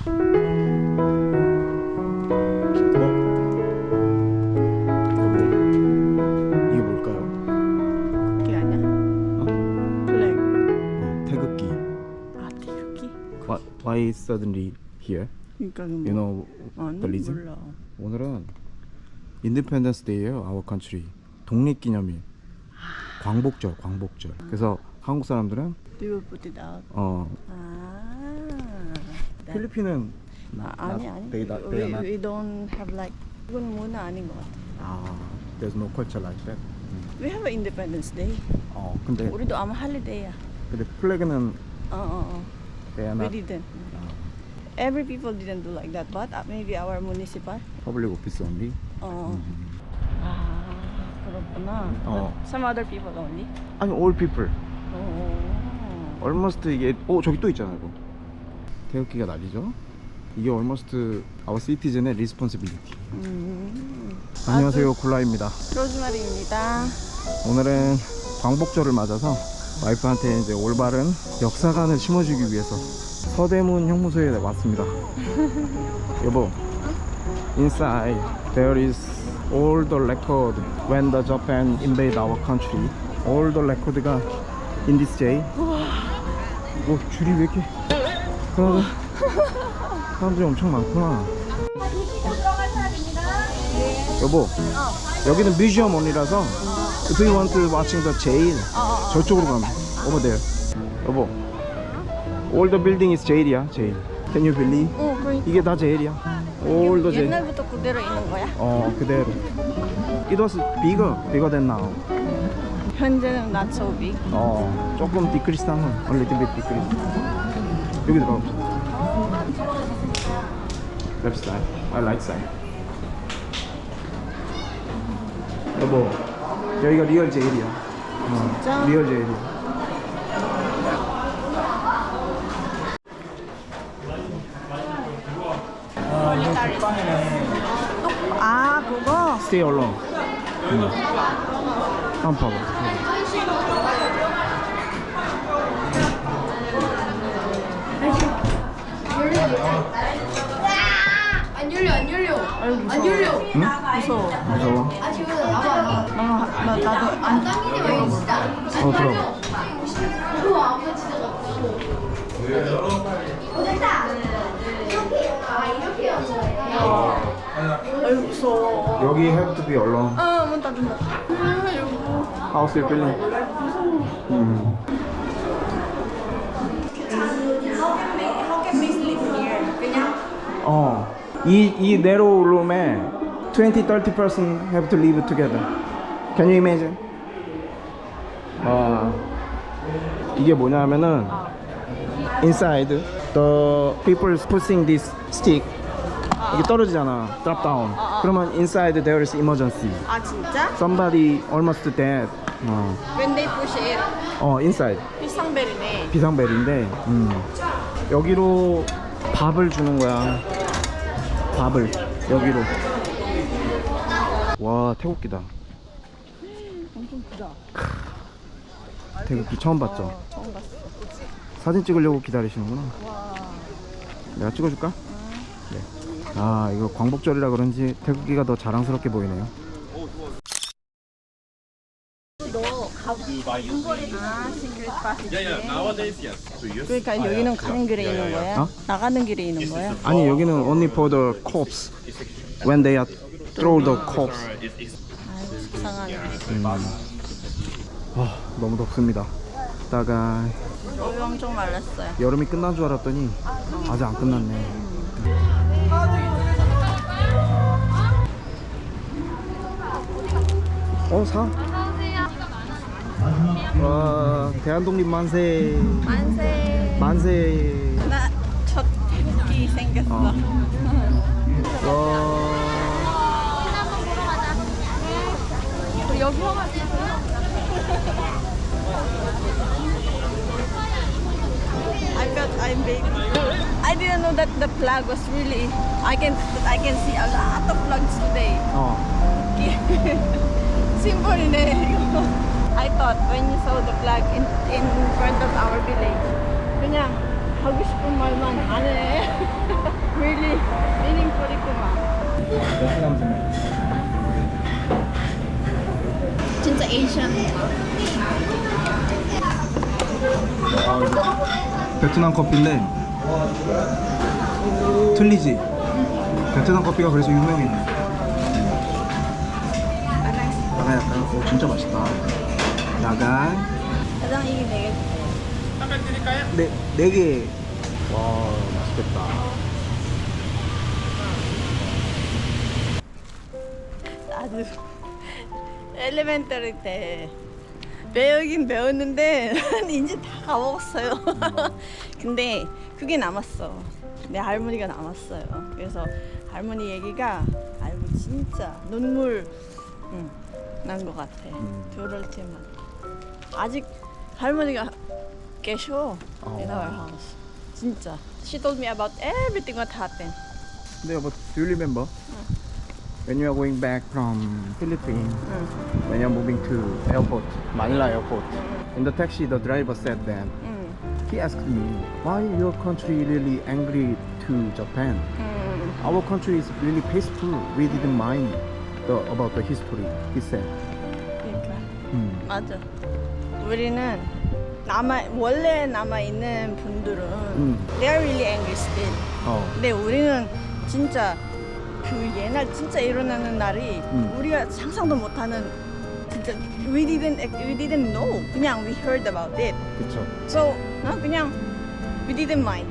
이게 뭘까요? 그게 아니야? 플래그. 태극기. 아, 태극기? Why suddenly here? 그러니까 You know 아니, the reason? 몰라. 오늘은 인디펜던스 데이예요. our country. 독립기념일. 광복절, 광복절. 그래서 한국 사람들은 Do you put it out? 아 that- 필리핀은 아니. they are not. We don't have like 이건 문화 아닌 것 같아. There's no culture like that. We have an Independence Day. 근데 우리도 아마 할리데이야. 플래그는 they are We not. didn't. Every people didn't do like that, but maybe our municipal. Public office only. 아, 그렇구나. 어. Some other people only. 아니 all people. 오. almost 이게 저기 또 있잖아 이거. 태극기가 날리죠. 이게 almost our citizen의 responsibility. 안녕하세요, 굴라입니다. 로즈마리입니다. 오늘은 광복절을 맞아서 와이프한테 이제 올바른 역사관을 심어주기 위해서 서대문 형무소에 왔습니다. 여보, inside there is all the record when the Japan invade our country. All the record가 in this day. 줄이 왜 이렇게 그나마 사람들이 엄청 많구나. 여보, 여기는 뮤지엄 only라서 if you want to watching the jail 저쪽으로 가면 over there. 여보, all the building is jail이야, jail. Can you believe? 그러니까. 이게 다 jail이야. all the jail. 옛날부터 그대로 있는 거야? 그대로. It was bigger than now. 현재는 not so big. 조금 decrease 한 건, a little bit decrease. 여기 들어갑시다. Left side, right side. 여보, 여기가 리얼 제일이야. 진짜? 리얼 제일이야. 아, 그거? Stay alone. 한번 봐봐. 안 열려. 무서워. 무서워? 나도 안 들어봐. 아유, 무서워. 여기 have to be alone. 문 닫는다. How's your feeling? How can we sleep here? 그냥? 이 narrow room에 20-30% have to live together. Can you imagine? 이게 뭐냐면은 inside the people pushing this stick 이게 떨어지잖아, drop down. 그러면 inside there is emergency. 아, 진짜? Somebody almost dead. When they push it, inside 비상벨이네. 비상벨인데 여기로 밥을 주는 거야. 밥을 여기로. 와, 태국기다. 엄청 크다. 태국기 처음 봤죠? 처음 봤어. 사진 찍으려고 기다리시는구나. 와. 내가 찍어줄까? 네. 이거 광복절이라 그런지 태국기가 더 자랑스럽게 보이네요. 싱글 파티. Nowadays, yes. So you 그러니까 여기는 가는 길에 있는 거야? 나가는 길에 있는 거야? 아니, 여기는 only for the corpse. When they are throw the corpse. 아유, 속상하네. 너무 덥습니다. 이따가 여기 엄청 말랐어요. 여름이 끝난 줄 알았더니 아직 안 끝났네. 사? 와, 대한독립 만세. 만세. 만세. 나 첫 태극기 생겼어. 와. 여기 형아. I felt I'm baby. I didn't know that the flag was really. I can see a lot of flags today. 심벌이네 이거. I thought when you saw the flag in front of our village, 그냥 하고 싶은 말만 안 해. Asian. 베트남 커피인데 틀리지? 베트남 커피가 그래서 유명해. 나가 약간 오 진짜 맛있다. 나가 가장 이게 되게 네 개. 와 맛있겠다. 나도 엘레멘터리 때 배우긴 배웠는데 이제 다 까먹었어요. 근데 그게 남았어. 내 할머니가 남았어요. 그래서 할머니 얘기가 알고 진짜 눈물 난 것 같아. 들을 때마다. 아직 할머니가 계셔. in our house. 진짜. She told me about everything what happened. 근데 여보, do you remember? When you are going back from Philippines, when you are moving to airport, Manila airport, in the taxi the driver said that he asked me why your country really angry to Japan. Our country is really peaceful. We didn't mind about the history. He said. 그러니까 맞아. 우리는 원래 남아 있는 분들은 they are really angry still. 근데 우리는 진짜 그 옛날 진짜 일어나는 날이 우리가 상상도 못하는 진짜 we didn't know. 그냥 we heard about it. 그쵸. So 그냥 we didn't mind.